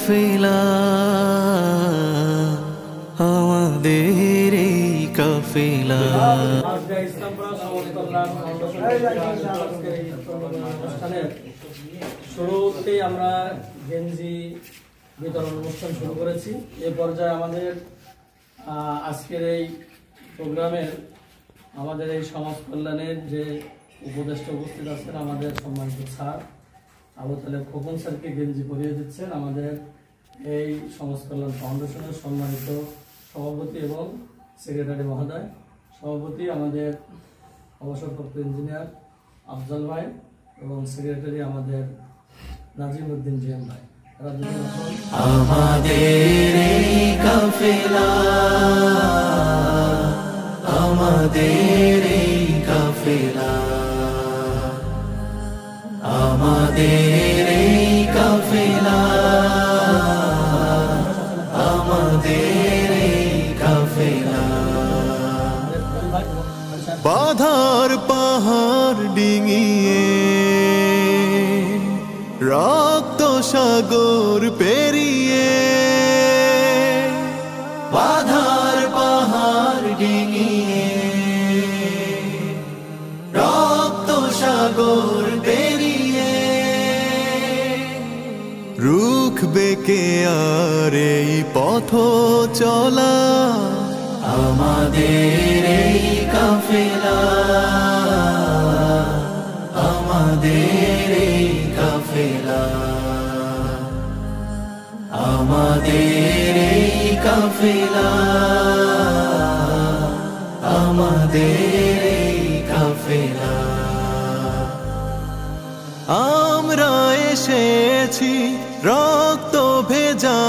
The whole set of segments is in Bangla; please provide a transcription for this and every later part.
কাফেলা, আমাদের এই কাফেলা। শুরুতেই আমরা গেঞ্জি বিতরণ অনুষ্ঠান শুরু করেছি। এ পর্যায়ে আমাদের আজকের এই প্রোগ্রামের আমাদের এই সমাজ কল্যাণের যে উপদেষ্টা উপস্থিত আছেন, আমাদের সম্মানিত স্যার আবু তালেব খোকন স্যারকে গেঞ্জি পরিয়ে দিচ্ছেন আমাদের এই সমাজ কল্যাণ ফাউন্ডেশনের সম্মানিত সভাপতি এবং সেক্রেটারি মহোদয়। সভাপতি আমাদের অবসরপ্রাপ্ত ইঞ্জিনিয়ার আফজাল ভাই এবং সেক্রেটারি আমাদের নাজিম উদ্দিন জিএম ভাই। আমাদের এই কাফেলা, আমাদের এই কাফেলা, আমাদের এই কাফেলা, আমাদের এই কাফেলা। বাধার পাহাড় ডিঙিয়ে রক্ত সাগর পেরিয়ে, বাধার পাহাড় ডিঙিয়ে রক্ত সাগর পেরিয়ে, রুখবে কে আর এই পথ চলা, আমাদের এই কাফেলা, আমাদের এই কাফেলা, আমাদের এই কাফেলা, আমাদের এই কাফেলা। আমরা এসেছি রক্ত ভেজা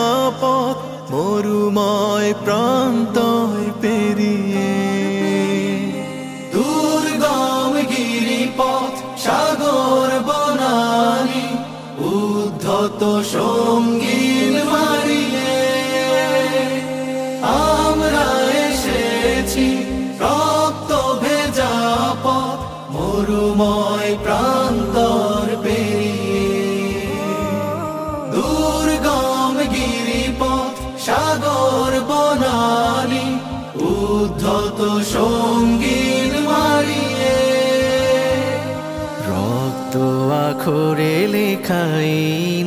পথ, মরুময় প্রান্তয় পেরিয়ে, দুর্গম গিরিপথ সাগর বনানী উদ্ধত সঙ্গীন মারিয়ে, আমরা এসেছি রক্ত ভেজা পথ, মরুময় প্রান্তর পেরিয়ে, দুর্গম গিরিপথ সাগর বনানী উদ্ধত সঙ্গীন মারিয়ে, রক্ত আখরে লেখাই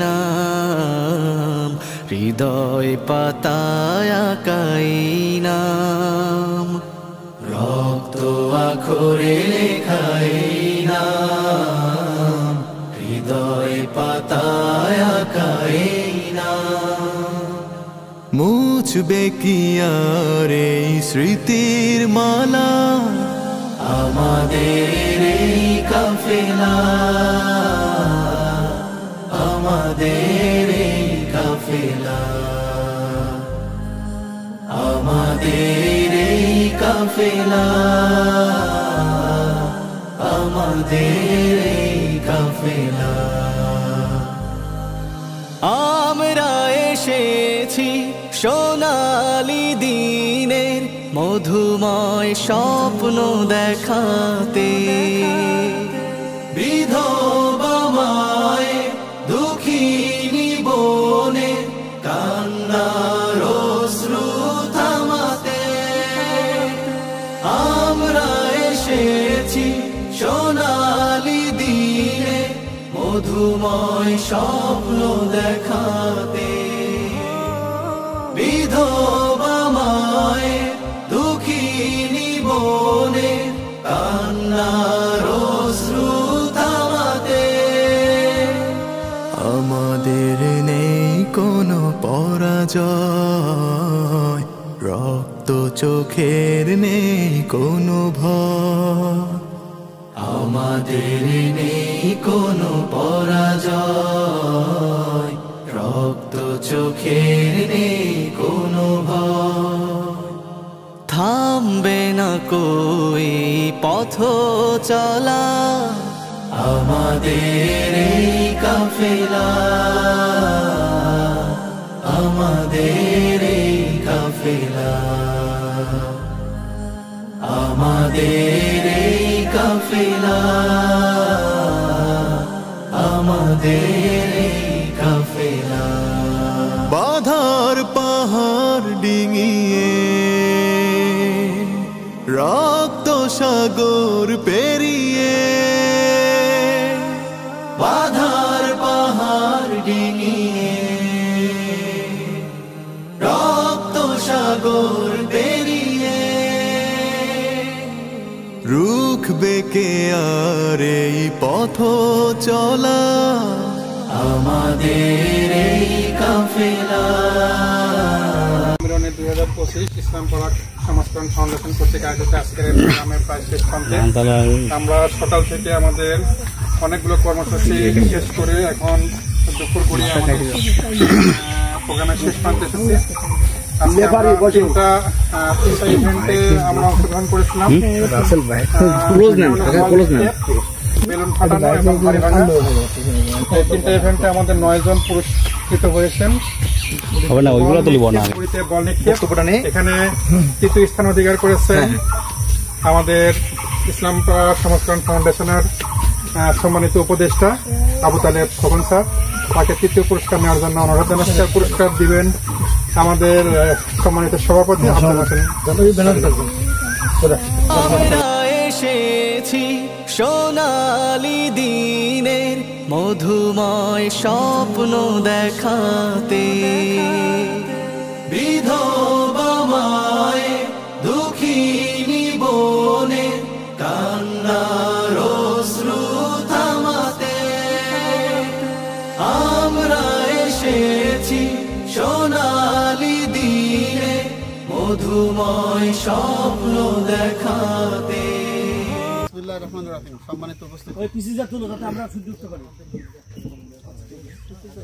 নাম, হৃদয় পাতায় আঁকাই নাম, রক্ত আখরে লেখাই নাম, হৃদয় পাতায় আঁকাই নাম। মুছবে কি আর এই স্মৃতির মালা, আমাদের এই কাফেলা, আমাদের এই কাফেলা, আমাদের এই কাফেলা, আমাদের এই কাফেলা। আমরা এসেছি সোনালি দিনের মধুময় স্বপ্ন দেখাতে, বিধবা মায়ের দুঃখিনী বোনে কান্নার অশ্রু থামাতে, আমরা এসেছি সোনালি দিনে মধুময় স্বপ্ন দেখাতে, বিধবা মায়ের দুঃখিনী বোনে কান্নার অশ্রু থামাতে, আমাদের নেই কোনো পরাজয়, রক্ত চোখের নেই কোনো ভয়, আমাদের নেই কোনো পরাজয়, রক্ত চোখের নেই কোনো ভয়। থামবে না কই পথ চলা, আমাদের এই কাফেলা, আমাদের এই কাফেলা, আমাদের এই কাফেলা, আমাদের এই কাফেলা। রক্ত সাগর পেরিয়ে বাধার পাহাড় ডিঙিয়ে রক্ত সাগর পেরিয়ে রুখবে কে আর এই পথ চলা আমাদের এই কাফেলা। 2025 ইসলাম পড়া সংস্করণ ফাউন্ডেশন কর্তৃক আয়োজিত আজকের এই প্রোগ্রামের প্রায় শেষ প্রান্তে। আমরা সকাল থেকে আমাদের অনেকগুলো কর্মসূচি শেষ করে এখন দুপুর গড়িয়ে আমাদের প্রোগ্রামের শেষ প্রান্তে এসেছি। তিনটা ইভেন্টে আমরা অংশগ্রহণ করেছিলাম, বেলুন ফাটানো এবং ভারী ভাঙা। এই তিনটা ইভেন্টে আমাদের 9 জন পুরস্কৃত হয়েছেন। এখানে তৃতীয় স্থান অধিকার করেছেন আমাদের ইসলাম সংস্করণ ফাউন্ডেশনের সম্মানিত উপদেষ্টা আবু তালেব খোকন স্যার। তাকে তৃতীয় পুরস্কার নেওয়ার জন্য অনুরোধ জানাচ্ছি। পুরস্কার দিবেন আমাদের সম্মানিত সভাপতি আব্দুল হোসেন। এসেছি সোনালি দিনের মধুময় স্বপ্ন দেখাতে, বিধবা মায়ে দুঃখিনী বোনে কান্নার অশ্রু থামাতে। আমরা এসেছি সোনালি দিনে মধুময় স্বপ্ন দেখাতে। সম্মানিত উপস্থিতি,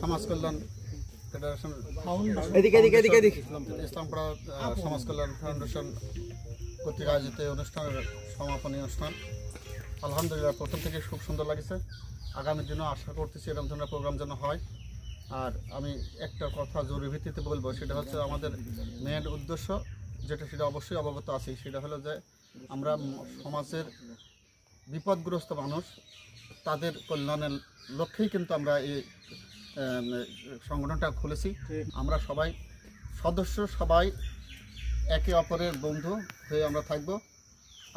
সমাজ কল্যাণ ফেডারেশন ইসলাম পড়া সমাজ কল্যাণ ফাউন্ডেশন কর্তৃক আয়োজিত অনুষ্ঠানের সমাপনী অনুষ্ঠান আলহামদুলিল্লাহ প্রথম থেকে খুব সুন্দর লাগছে। আগামী দিনও আশা করতেছি এরকম ধরনের প্রোগ্রাম যেন হয়। আর আমি একটা কথা জরুরি ভিত্তিতে বলবো, সেটা হচ্ছে আমাদের মেন উদ্দেশ্য যেটা, সেটা অবশ্যই অবগত আছি, সেটা হলো যে আমরা সমাজের বিপদগ্রস্ত মানুষ তাদের কল্যাণের লক্ষ্যেই কিন্তু আমরা এই সংগঠনটা খুলেছি। আমরা সবাই সদস্য, সবাই একে অপরের বন্ধু হয়ে আমরা থাকব।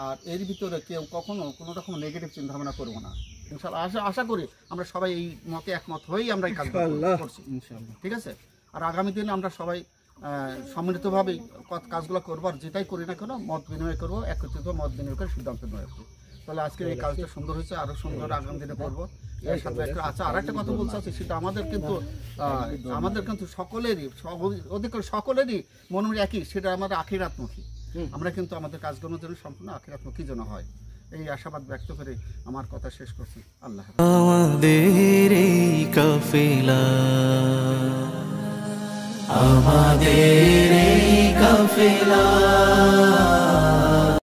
আর এর ভিতরে কেউ কখনো কোনো রকম নেগেটিভ চিন্তা ভাবনা করবো না ইনশাআল্লাহ। আশা করি আমরা সবাই এই মতে একমত হয়েই আমরা এই কাজ করছি ইনশাআল্লাহ, ঠিক আছে। আর আগামী দিনে আমরা সবাই সম্মিলিতভাবেই কাজগুলো করবো। আর যেটাই করি না কেন মত বিনিময় করবো, একত্রিত মত বিনিময় করে সিদ্ধান্ত নেওয়া। তাহলে আজকের এই কাজটা সুন্দর হয়েছে, আরও সুন্দর আগামী দিনে করবো। এর সাথে আচ্ছা আর একটা কথা বলতে চাচ্ছি, সেটা আমাদের কিন্তু সকলেরই অধিকার সকলেরই মনে একই, সেটা আমাদের আখিরাতমুখী। আমরা কিন্তু আমাদের কাজগুলোর জন্য সম্পূর্ণ আখিরাতমুখী যেন হয়, এই আশাবাদ ব্যক্ত করে আমার কথা শেষ করছি। আল্লাহ আমাদের এই কাফেলা, আমাদের এই কাফেলা।